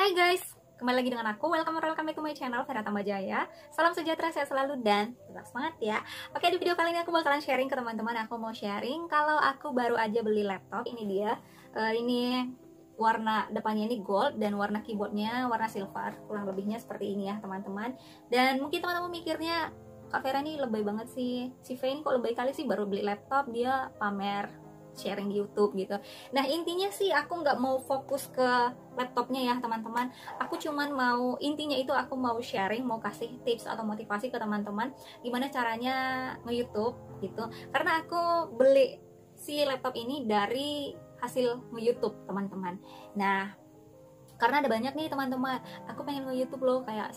Hai guys, kembali lagi dengan aku. Welcome back to my channel, Vera Tambajaya. Salam sejahtera, sehat selalu, dan tetap semangat ya. Oke, di video kali ini aku bakalan sharing ke teman-teman. Aku mau sharing kalau aku baru aja beli laptop. Ini dia. Ini warna depannya ini gold dan warna keyboardnya warna silver. Kurang lebihnya seperti ini ya teman-teman. Dan mungkin teman-teman mikirnya, Kak Vera ini lebay banget sih. Si Vane kok lebay kali sih, baru beli laptop dia pamer sharing di YouTube gitu. Nah intinya sih aku nggak mau fokus ke laptopnya ya teman-teman. Aku cuman mau, intinya itu aku mau sharing, mau kasih tips atau motivasi ke teman-teman gimana caranya nge-YouTube gitu. Karena aku beli si laptop ini dari hasil nge-YouTube teman-teman. Nah karena ada banyak nih teman-teman, aku pengen nge-YouTube loh kayak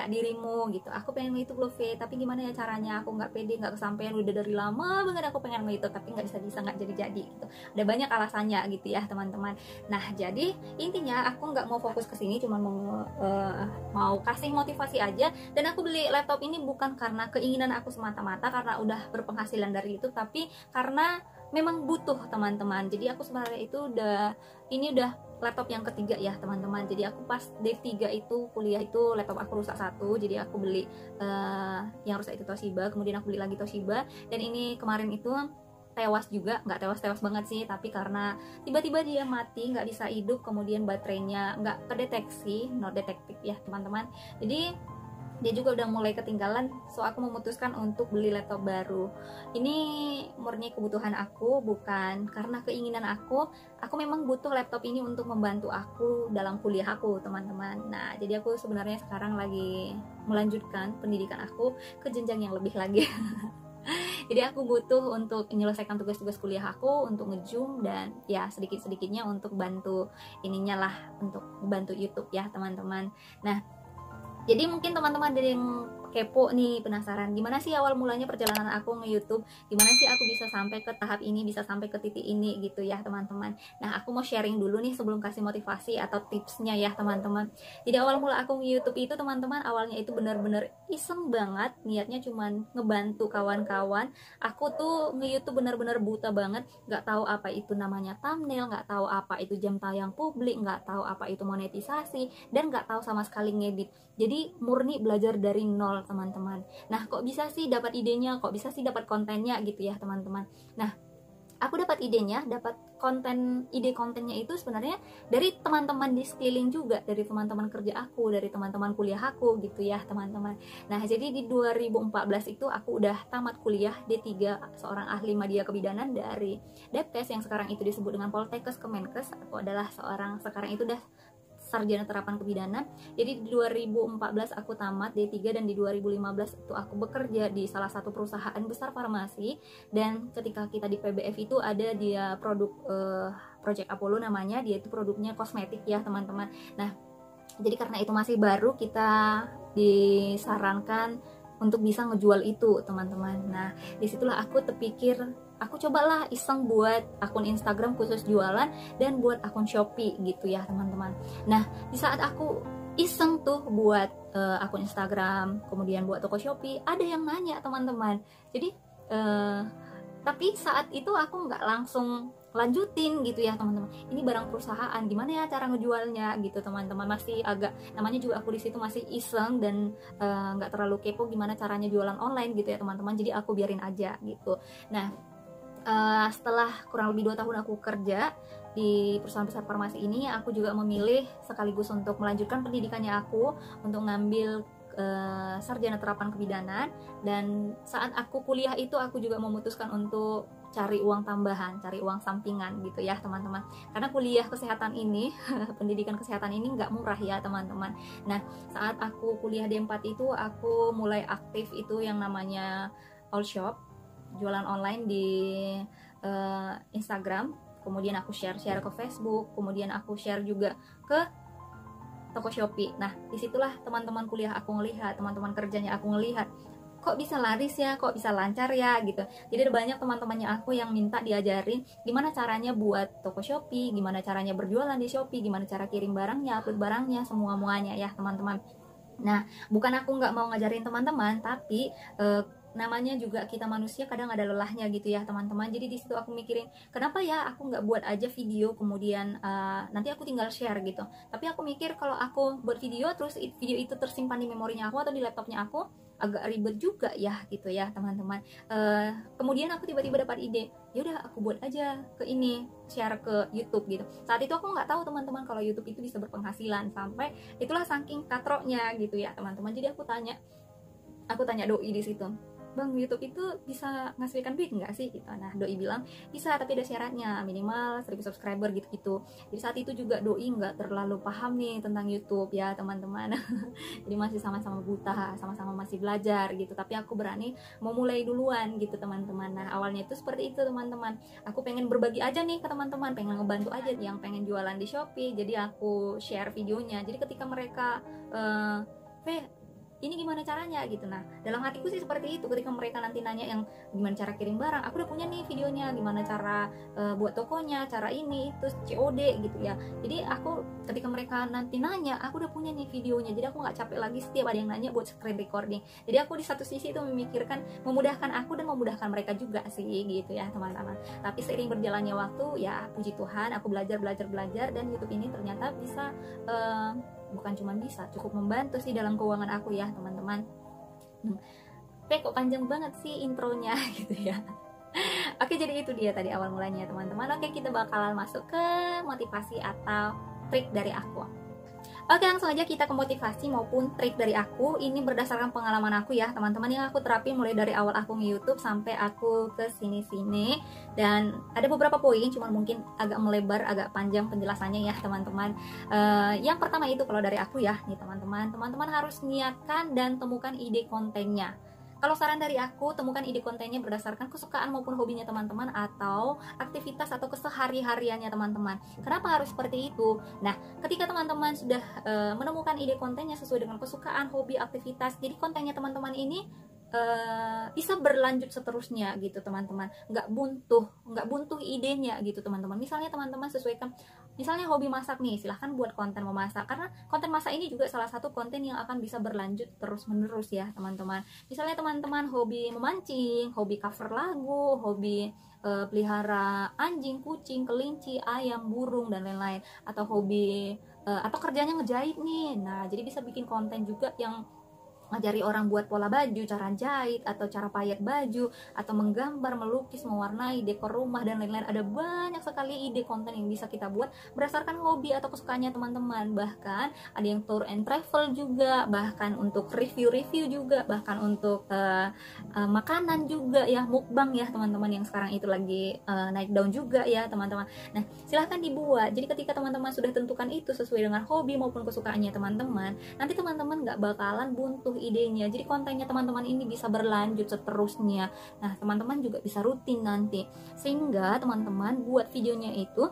dirimu gitu, aku pengen nge-YouTube loh V, tapi gimana ya caranya, aku nggak pede, nggak kesampaian, udah dari lama banget aku pengen nge-YouTube tapi nggak bisa nggak jadi gitu. Ada banyak alasannya gitu ya teman-teman. Nah jadi intinya aku nggak mau fokus ke sini, cuma mau kasih motivasi aja. Dan aku beli laptop ini bukan karena keinginan aku semata-mata karena udah berpenghasilan dari itu, tapi karena memang butuh teman-teman. Jadi aku sebenarnya itu ini udah laptop yang ketiga ya teman-teman. Jadi aku pas D3 itu kuliah itu laptop aku rusak satu, jadi aku beli yang rusak itu Toshiba, kemudian aku beli lagi Toshiba, dan ini kemarin itu tewas juga, nggak tewas banget sih, tapi karena tiba-tiba dia mati, nggak bisa hidup, kemudian baterainya nggak kedeteksi, not detected ya teman-teman. Jadi dia juga udah mulai ketinggalan, so aku memutuskan untuk beli laptop baru. Ini murni kebutuhan aku, bukan karena keinginan aku. Aku memang butuh laptop ini untuk membantu aku dalam kuliah aku teman-teman. Nah jadi aku sebenarnya sekarang lagi melanjutkan pendidikan aku ke jenjang yang lebih lagi. Jadi aku butuh untuk menyelesaikan tugas-tugas kuliah aku, untuk nge-zoom, dan ya sedikit-sedikitnya untuk bantu ininya lah, untuk bantu YouTube ya teman-teman. Nah jadi mungkin teman-teman ada yang kepo nih, penasaran gimana sih awal mulanya perjalanan aku nge-YouTube, gimana sih aku bisa sampai ke tahap ini, bisa sampai ke titik ini gitu ya teman-teman. Nah aku mau sharing dulu nih sebelum kasih motivasi atau tipsnya ya teman-teman. Jadi awal mula aku nge-YouTube itu teman-teman, awalnya itu bener-bener iseng banget, niatnya cuman ngebantu kawan-kawan. Aku tuh nge-YouTube bener-bener buta banget, nggak tahu apa itu namanya thumbnail, nggak tahu apa itu jam tayang publik, nggak tahu apa itu monetisasi, dan nggak tahu sama sekali ngedit. Jadi murni belajar dari nol teman-teman. Nah kok bisa sih dapat idenya, kok bisa sih dapat kontennya gitu ya teman-teman. Nah aku dapat idenya, dapat ide kontennya itu sebenarnya dari teman-teman di sekeliling juga, dari teman-teman kerja aku, dari teman-teman kuliah aku gitu ya teman-teman. Nah jadi di 2014 itu aku udah tamat kuliah D3, seorang ahli media kebidanan dari Depkes yang sekarang itu disebut dengan Poltekkes Kemenkes. Aku adalah sekarang itu udah sarjana terapan kebidanan. Jadi di 2014 aku tamat D3, dan di 2015 itu aku bekerja di salah satu perusahaan besar farmasi. Dan ketika kita di PBF itu ada dia produk Project Apollo namanya, dia itu produknya kosmetik ya teman-teman. Nah jadi karena itu masih baru, kita disarankan untuk bisa ngejual itu teman-teman. Nah disitulah aku terpikir, aku cobalah iseng buat akun Instagram khusus jualan dan buat akun Shopee gitu ya teman-teman. Nah di saat aku iseng tuh buat akun Instagram, kemudian buat toko Shopee, ada yang nanya teman-teman. Jadi tapi saat itu aku nggak langsung lanjutin gitu ya teman-teman. Ini barang perusahaan, gimana ya cara ngejualnya gitu teman-teman. Masih agak, namanya juga aku di situ masih iseng dan nggak terlalu kepo gimana caranya jualan online gitu ya teman-teman. Jadi aku biarin aja gitu. Nah setelah kurang lebih 2 tahun aku kerja di perusahaan besar farmasi ini, aku juga memilih sekaligus untuk melanjutkan pendidikannya aku untuk ngambil sarjana terapan kebidanan. Dan saat aku kuliah itu aku juga memutuskan untuk cari uang tambahan, cari uang sampingan gitu ya teman-teman. Karena kuliah kesehatan ini, pendidikan kesehatan ini nggak murah ya teman-teman. Nah saat aku kuliah D4 itu aku mulai aktif itu yang namanya all shop, jualan online di Instagram, kemudian aku share ke Facebook, kemudian aku share juga ke toko Shopee. Nah disitulah teman-teman kuliah aku ngelihat, teman-teman kerjanya aku ngelihat, kok bisa laris ya, kok bisa lancar ya gitu. Jadi ada banyak teman-temannya aku yang minta diajarin gimana caranya buat toko Shopee, gimana caranya berjualan di Shopee, gimana cara kirim barangnya, upload barangnya, semua-muanya ya teman-teman. Nah bukan aku nggak mau ngajarin teman-teman, tapi namanya juga kita manusia kadang ada lelahnya gitu ya teman-teman. Jadi di situ aku mikirin, kenapa ya aku nggak buat aja video kemudian nanti aku tinggal share gitu. Tapi aku mikir kalau aku buat video terus video itu tersimpan di memorinya aku atau di laptopnya aku, agak ribet juga ya gitu ya teman-teman. Kemudian aku tiba-tiba dapat ide, yaudah aku buat aja ke ini, share ke YouTube gitu. Saat itu aku nggak tahu teman-teman kalau YouTube itu bisa berpenghasilan, sampai itulah saking katroknya gitu ya teman-teman. Jadi aku tanya doi di situ, bang, YouTube itu bisa ngasilkan duit nggak sih gitu. Nah doi bilang bisa, tapi ada syaratnya, minimal 1000 subscriber gitu-gitu. Jadi saat itu juga doi nggak terlalu paham nih tentang YouTube ya teman-teman. Jadi masih sama-sama buta, sama-sama masih belajar gitu. Tapi aku berani mau mulai duluan gitu teman-teman. Nah awalnya itu seperti itu teman-teman. Aku pengen berbagi aja nih ke teman-teman, pengen ngebantu aja yang pengen jualan di Shopee. Jadi aku share videonya. Jadi ketika mereka ini gimana caranya gitu. Nah dalam hatiku sih seperti itu, ketika mereka nanti nanya yang gimana cara kirim barang, aku udah punya nih videonya, gimana cara buat tokonya, cara ini itu COD gitu ya. Jadi aku ketika mereka nanti nanya, aku udah punya nih videonya, jadi aku nggak capek lagi setiap ada yang nanya buat screen recording. Jadi aku di satu sisi itu memikirkan memudahkan aku dan memudahkan mereka juga sih gitu ya teman-teman. Tapi seiring berjalannya waktu ya puji Tuhan aku belajar dan YouTube ini ternyata bisa bukan cuma bisa, cukup membantu sih dalam keuangan aku ya teman-teman. Tapi kok panjang banget sih intronya gitu ya. Oke, jadi itu dia tadi awal mulanya teman-teman. Oke, kita bakalan masuk ke motivasi atau trik dari aku. Oke, langsung aja kita ke motivasi maupun trik dari aku. Ini berdasarkan pengalaman aku ya teman-teman, yang aku terapin mulai dari awal aku nge-YouTube sampai aku ke sini-sini. Dan ada beberapa poin, cuman mungkin agak melebar, agak panjang penjelasannya ya teman-teman. Yang pertama itu kalau dari aku ya nih teman-teman harus niatkan dan temukan ide kontennya. Kalau saran dari aku, temukan ide kontennya berdasarkan kesukaan maupun hobinya teman-teman atau aktivitas atau kesehari-hariannya teman-teman. Kenapa harus seperti itu? Nah, ketika teman-teman sudah menemukan ide kontennya sesuai dengan kesukaan, hobi, aktivitas, jadi kontennya teman-teman ini bisa berlanjut seterusnya gitu teman-teman, nggak buntu idenya gitu teman-teman. Misalnya teman-teman sesuaikan, misalnya hobi masak nih, silahkan buat konten memasak, karena konten masak ini juga salah satu konten yang akan bisa berlanjut terus menerus ya teman-teman. Misalnya teman-teman hobi memancing, hobi cover lagu, hobi pelihara anjing, kucing, kelinci, ayam, burung dan lain-lain, atau hobi atau kerjanya ngejahit nih. Nah jadi bisa bikin konten juga yang ngajari orang buat pola baju, cara jahit, atau cara payet baju, atau menggambar, melukis, mewarnai, dekor rumah, dan lain-lain. Ada banyak sekali ide konten yang bisa kita buat berdasarkan hobi atau kesukaannya teman-teman. Bahkan ada yang tour and travel juga, bahkan untuk review-review juga, bahkan untuk makanan juga ya, mukbang ya teman-teman, yang sekarang itu lagi naik daun juga ya teman-teman. Nah silahkan dibuat. Jadi ketika teman-teman sudah tentukan itu sesuai dengan hobi maupun kesukaannya teman-teman, nanti teman-teman nggak bakalan buntu idenya. Jadi kontennya teman-teman ini bisa berlanjut seterusnya. Nah teman-teman juga bisa rutin nanti, sehingga teman-teman buat videonya itu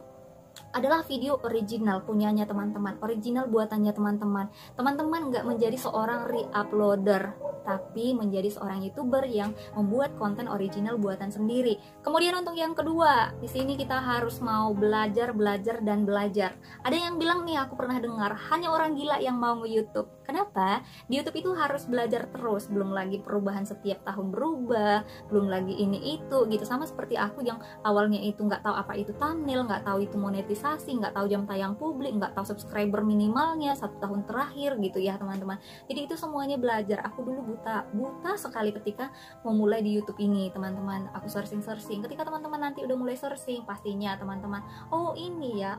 adalah video original punyanya teman-teman, original buatannya teman-teman. Teman-teman nggak menjadi seorang re-uploader, tapi menjadi seorang YouTuber yang membuat konten original buatan sendiri. Kemudian untuk yang kedua, di sini kita harus mau belajar. Ada yang bilang nih, aku pernah dengar, hanya orang gila yang mau nge-YouTube. Kenapa? Di YouTube itu harus belajar terus, belum lagi perubahan setiap tahun berubah, belum lagi ini itu gitu. Sama seperti aku yang awalnya itu nggak tahu apa itu thumbnail, nggak tahu itu monetisasi, nggak tahu jam tayang publik, nggak tahu subscriber minimalnya 1 tahun terakhir gitu ya teman-teman. Jadi itu semuanya belajar. Aku dulu buta sekali ketika mau mulai di YouTube ini teman-teman. Aku searching. Ketika teman-teman nanti udah mulai searching, pastinya teman-teman, oh ini ya,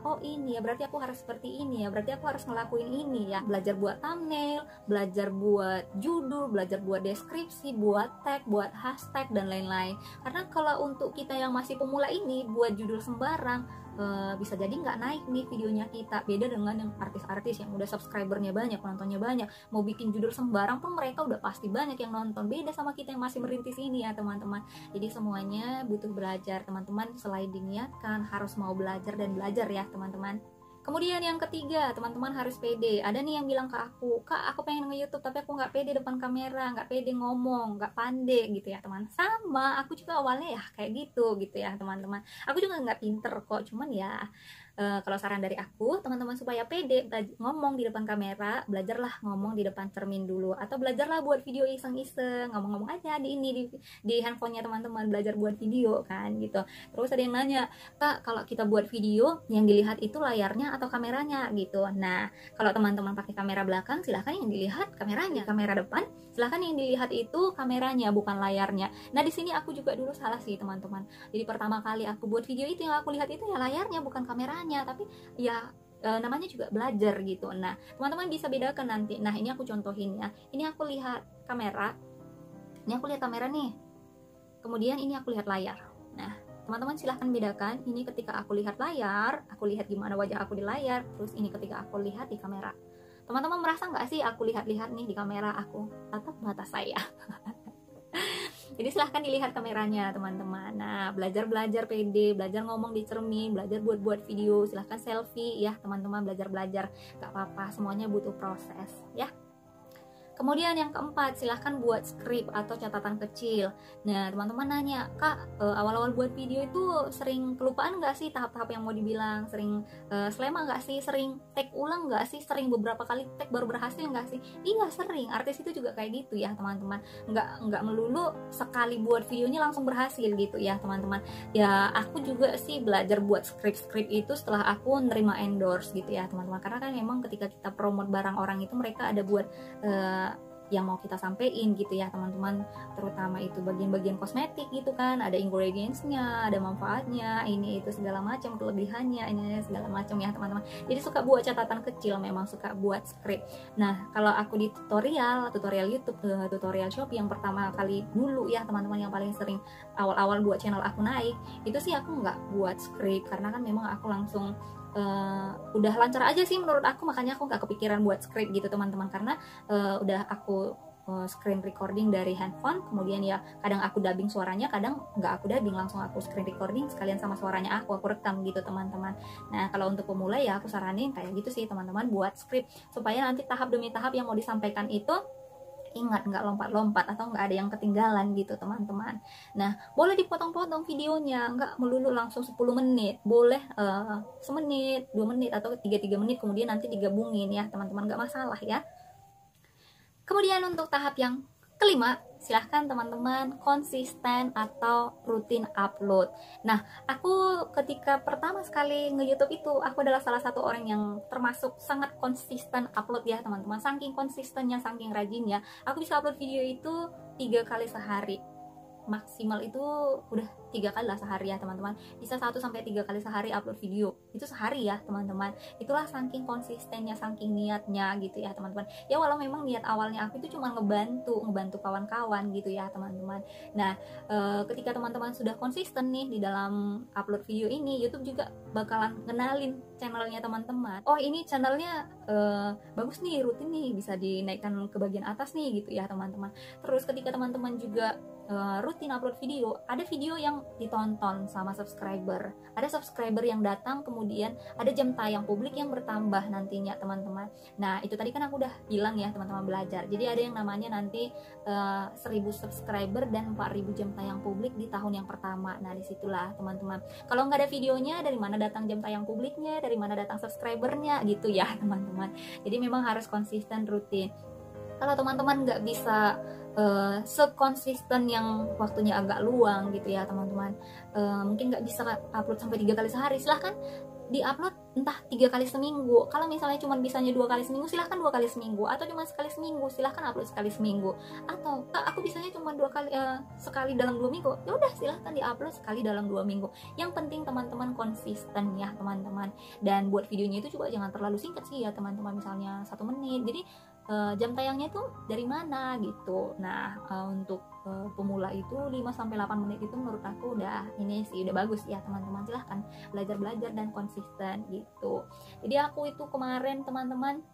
berarti aku harus seperti ini ya, berarti aku harus ngelakuin ini ya. Belajar buat thumbnail, belajar buat judul, belajar buat deskripsi, buat tag, buat hashtag dan lain-lain. Karena kalau untuk kita yang masih pemula ini, buat judul sembarang bisa jadi nggak naik nih videonya kita. Beda dengan yang artis-artis yang udah subscribernya banyak, penontonnya banyak, mau bikin judul sembarang pun mereka udah pasti banyak yang nonton. Beda sama kita yang masih merintis ini ya teman-teman. Jadi semuanya butuh belajar teman-teman. Selain diniatkan, harus mau belajar dan belajar ya teman-teman. Kemudian yang ketiga, teman-teman harus pede. Ada nih yang bilang ke aku, kak aku pengen nge-YouTube tapi aku nggak pede depan kamera, nggak pede ngomong, nggak pandai gitu ya teman. Sama, aku juga awalnya ya kayak gitu ya teman-teman. Aku juga nggak pinter kok, cuman ya Kalau saran dari aku, teman-teman supaya pede ngomong di depan kamera, belajarlah ngomong di depan cermin dulu, atau belajarlah buat video iseng-iseng, ngomong-ngomong aja di handphonenya teman-teman, belajar buat video kan gitu. Terus ada yang nanya, Kak, kalau kita buat video yang dilihat itu layarnya atau kameranya gitu. Nah, kalau teman-teman pakai kamera belakang, silahkan yang dilihat kameranya. Kamera depan, silahkan yang dilihat itu kameranya, bukan layarnya. Nah, di sini aku juga dulu salah sih teman-teman. Jadi pertama kali aku buat video itu, yang aku lihat itu ya layarnya, bukan kameranya. Tapi ya namanya juga belajar gitu. Nah, teman-teman bisa bedakan nanti. Nah, ini aku contohin ya. Ini aku lihat kamera. Ini aku lihat kamera nih. Kemudian ini aku lihat layar. Nah, teman-teman silahkan bedakan. Ini ketika aku lihat layar, aku lihat gimana wajah aku di layar. Terus ini ketika aku lihat di kamera. Teman-teman merasa nggak sih aku lihat-lihat nih di kamera, aku tatap mata saya. Jadi silahkan dilihat kameranya teman-teman. Nah, belajar-belajar pede, belajar ngomong di cermin, belajar buat-buat video, silahkan selfie ya teman-teman, belajar-belajar, gak apa-apa, semuanya butuh proses ya. Kemudian yang keempat, silahkan buat skrip atau catatan kecil. Nah, teman-teman nanya, Kak, awal-awal buat video itu sering kelupaan nggak sih tahap-tahap yang mau dibilang? Sering selema nggak sih? Sering take ulang nggak sih? Sering beberapa kali take baru berhasil nggak sih? Iya, sering. Artis itu juga kayak gitu ya, teman-teman. Nggak melulu sekali buat videonya langsung berhasil gitu ya, teman-teman. Ya, aku juga sih belajar buat skrip-skrip itu setelah aku nerima endorse gitu ya, teman-teman. Karena kan memang ketika kita promote barang orang itu, mereka ada buat yang mau kita sampein gitu ya teman-teman, terutama itu bagian-bagian kosmetik gitu kan, ada ingredientsnya, ada manfaatnya, ini itu segala macam, kelebihannya, ini segala macam ya teman-teman. Jadi suka buat catatan kecil, memang suka buat script. Nah, kalau aku di tutorial YouTube, tutorial Shopee yang pertama kali dulu ya teman-teman, yang paling sering awal-awal buat channel aku naik, itu sih aku nggak buat script karena kan memang aku langsung udah lancar aja sih menurut aku, makanya aku nggak kepikiran buat script gitu teman-teman, karena udah aku screen recording dari handphone, kemudian ya kadang aku dubbing suaranya, kadang nggak aku dubbing, langsung aku screen recording sekalian sama suaranya aku rekam gitu teman-teman. Nah, kalau untuk pemula ya aku saranin kayak gitu sih teman-teman, buat script supaya nanti tahap demi tahap yang mau disampaikan itu ingat, nggak lompat-lompat atau nggak ada yang ketinggalan gitu teman-teman. Nah, boleh dipotong-potong videonya, nggak melulu langsung 10 menit, boleh semenit, 2 menit atau 3 menit, kemudian nanti digabungin ya teman-teman, nggak masalah ya. Kemudian untuk tahap yang kelima, silahkan teman-teman konsisten atau rutin upload. Nah, aku ketika pertama sekali nge-YouTube itu, aku adalah salah satu orang yang termasuk sangat konsisten upload ya teman-teman. Saking konsistennya, saking rajinnya, aku bisa upload video itu 3 kali sehari. Maksimal itu udah 3 kali lah sehari ya teman-teman, bisa 1-3 kali sehari upload video, itu sehari ya teman-teman. Itulah saking konsistennya, saking niatnya gitu ya teman-teman. Ya walau memang niat awalnya aku itu cuma ngebantu kawan-kawan gitu ya teman-teman. Nah, ketika teman-teman sudah konsisten nih di dalam upload video ini, YouTube juga bakalan kenalin channelnya teman-teman. Oh, ini channelnya bagus nih, rutin nih, bisa dinaikkan ke bagian atas nih gitu ya teman-teman. Terus ketika teman-teman juga rutin upload video, ada video yang ditonton sama subscriber, ada subscriber yang datang, kemudian ada jam tayang publik yang bertambah nantinya teman-teman. Nah, itu tadi kan aku udah bilang ya teman-teman, belajar. Jadi ada yang namanya nanti 1000 subscriber dan 4000 jam tayang publik di tahun yang pertama. Nah, disitulah teman-teman, kalau nggak ada videonya, dari mana datang jam tayang publiknya, dari mana datang subscribernya gitu ya teman-teman. Jadi memang harus konsisten, rutin. Kalau teman-teman nggak bisa sekonsisten yang waktunya agak luang gitu ya teman-teman, mungkin nggak bisa upload sampai 3 kali sehari, silahkan di-upload entah 3 kali seminggu. Kalau misalnya cuma bisanya 2 kali seminggu, silahkan 2 kali seminggu, atau cuma sekali seminggu, silahkan upload sekali seminggu. Atau aku bisanya cuma 2 kali sekali dalam 2 minggu, ya udah silahkan di-upload sekali dalam 2 minggu. Yang penting teman-teman konsisten ya teman-teman. Dan buat videonya itu juga jangan terlalu singkat sih ya teman-teman, misalnya 1 menit. Jadi jam tayangnya itu dari mana gitu. Nah, untuk pemula itu 5-8 menit itu menurut aku udah ini sih, udah bagus ya teman-teman. Silahkan belajar dan konsisten gitu. Jadi aku itu kemarin teman-teman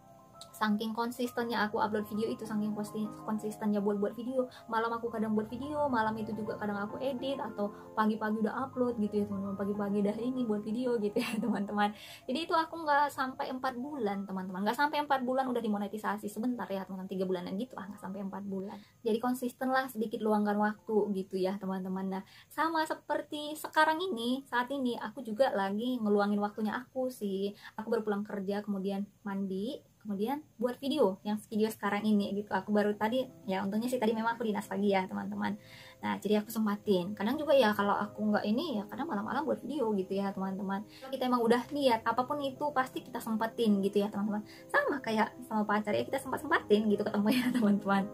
saking konsistennya aku upload video itu, saking konsistennya buat video, malam aku kadang buat video, malam itu juga kadang aku edit, atau pagi-pagi udah upload gitu ya teman-teman, pagi-pagi udah ini buat video gitu ya teman-teman. Jadi itu aku nggak sampai 4 bulan teman-teman, nggak sampai 4 bulan udah dimonetisasi, sebentar ya teman-teman, 3 bulanan gitu lah, nggak sampai 4 bulan. Jadi konsisten lah, sedikit luangkan waktu gitu ya teman-teman. Nah sama seperti sekarang ini, saat ini aku juga lagi ngeluangin waktunya aku sih. Aku baru pulang kerja, kemudian mandi, kemudian buat video yang video sekarang ini gitu. Aku baru tadi ya, untungnya sih tadi memang aku dinas pagi ya teman-teman. Nah jadi aku sempatin, kadang juga ya kalau aku nggak ini ya kadang malam-malam buat video gitu ya teman-teman. Kalau kita emang udah niat apapun itu pasti kita sempatin gitu ya teman-teman. Sama kayak sama pacar ya, kita sempatin gitu ketemu ya teman-teman.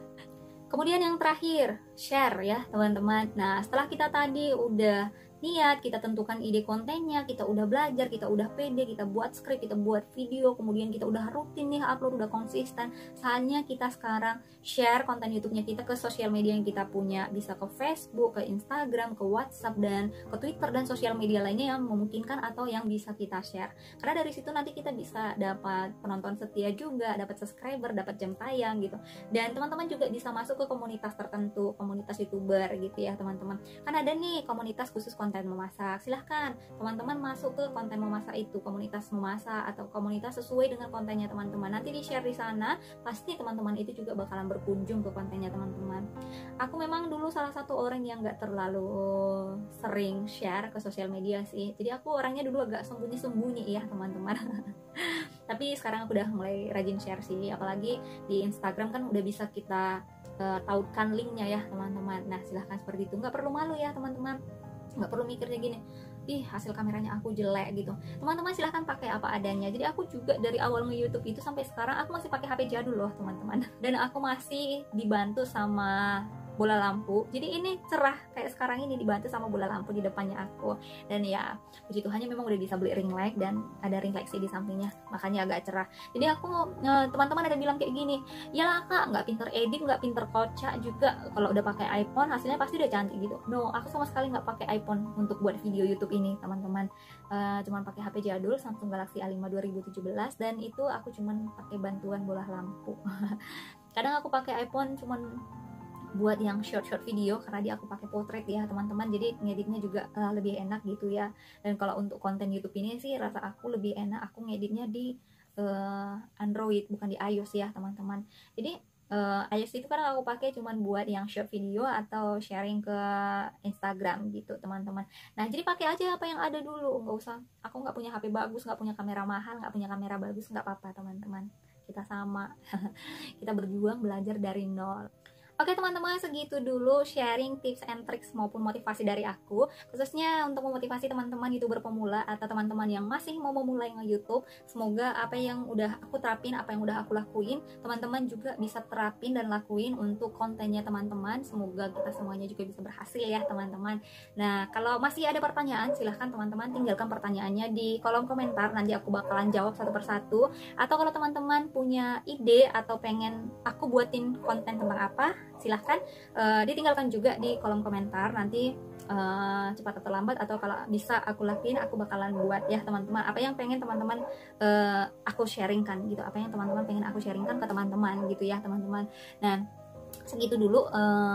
Kemudian yang terakhir, share ya teman-teman. Nah setelah kita tadi udah niat, kita tentukan ide kontennya, kita udah belajar, kita udah pede, kita buat skrip, kita buat video, kemudian kita udah rutin nih upload, udah konsisten. Saatnya kita sekarang share konten YouTube-nya kita ke sosial media yang kita punya, bisa ke Facebook, ke Instagram, ke WhatsApp, dan ke Twitter, dan sosial media lainnya yang memungkinkan atau yang bisa kita share. Karena dari situ nanti kita bisa dapat penonton setia juga, dapat subscriber, dapat jam tayang gitu. Dan teman-teman juga bisa masuk ke komunitas tertentu, komunitas YouTuber gitu ya teman-teman. Kan ada nih komunitas khusus konten memasak, silahkan teman-teman masuk ke konten memasak itu, komunitas memasak atau komunitas sesuai dengan kontennya teman-teman. Nanti di share di sana, pasti teman-teman itu juga bakalan berkunjung ke kontennya teman-teman. Aku memang dulu salah satu orang yang gak terlalu sering share ke sosial media sih, jadi aku orangnya dulu agak sembunyi-sembunyi ya teman-teman. Tapi sekarang aku udah mulai rajin share sih, apalagi di Instagram kan udah bisa kita tautkan linknya ya teman-teman. Nah silahkan seperti itu, nggak perlu malu ya teman-teman, nggak perlu mikirnya gini, ih hasil kameranya aku jelek gitu. Teman-teman silahkan pakai apa adanya. Jadi aku juga dari awal nge-YouTube itu sampai sekarang aku masih pakai HP jadul loh teman-teman, dan aku masih dibantu sama bola lampu. Jadi ini cerah kayak sekarang ini dibantu sama bola lampu di depannya aku. Dan ya puji Tuhannya memang udah bisa beli ring light, dan ada ring light sih di sampingnya, makanya agak cerah. Jadi aku teman-teman ada bilang kayak gini, ya lah kak nggak pinter edit, nggak pinter kocak juga, kalau udah pakai iPhone hasilnya pasti udah cantik gitu. No, aku sama sekali nggak pakai iPhone untuk buat video YouTube ini teman-teman. Cuman pakai HP jadul Samsung Galaxy A5 2017, dan itu aku cuman pakai bantuan bola lampu. Kadang aku pakai iPhone cuman buat yang short video, karena dia aku pakai portrait ya teman-teman, jadi ngeditnya juga lebih enak gitu ya. Dan kalau untuk konten YouTube ini sih rasa aku lebih enak aku ngeditnya di Android, bukan di iOS ya teman-teman. Jadi iOS itu kan aku pakai cuman buat yang short video atau sharing ke Instagram gitu teman-teman. Nah jadi pakai aja apa yang ada dulu, nggak usah, aku nggak punya HP bagus, nggak punya kamera mahal, nggak punya kamera bagus, nggak apa-apa teman-teman, kita sama. Kita berjuang belajar dari nol. Oke teman-teman, segitu dulu sharing tips and tricks maupun motivasi dari aku, khususnya untuk memotivasi teman-teman YouTuber pemula atau teman-teman yang masih mau memulai nge-YouTube. Semoga apa yang udah aku terapin, apa yang udah aku lakuin, teman-teman juga bisa terapin dan lakuin untuk kontennya teman-teman. Semoga kita semuanya juga bisa berhasil ya teman-teman. Nah kalau masih ada pertanyaan, silahkan teman-teman tinggalkan pertanyaannya di kolom komentar, nanti aku bakalan jawab satu persatu. Atau kalau teman-teman punya ide atau pengen aku buatin konten tentang apa, silahkan ditinggalkan juga di kolom komentar. Nanti cepat atau lambat, atau kalau bisa aku lakuin, aku bakalan buat ya teman-teman. Apa yang pengen teman-teman aku sharingkan gitu, apa yang teman-teman pengen aku sharingkan ke teman-teman gitu ya teman-teman. Nah segitu dulu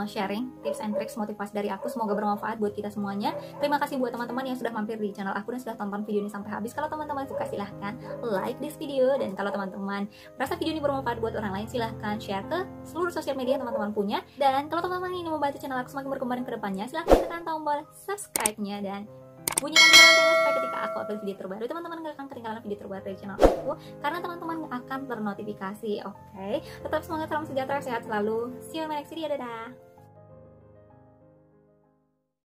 sharing tips and tricks motivasi dari aku, semoga bermanfaat buat kita semuanya. Terima kasih buat teman-teman yang sudah mampir di channel aku dan sudah tonton video ini sampai habis. Kalau teman-teman suka silahkan like this video, dan kalau teman-teman merasa video ini bermanfaat buat orang lain, silahkan share ke seluruh sosial media teman-teman punya. Dan kalau teman-teman ingin membantu channel aku semakin berkembang ke depannya, silahkan tekan tombol subscribe-nya dan bunyikan loncengnya supaya ketika aku upload video terbaru, teman-teman gak akan ketinggalan video terbaru dari channel aku, karena teman-teman akan ternotifikasi. Oke, tetap semangat, salam sejahtera, sehat selalu. See you in my next video, dadah.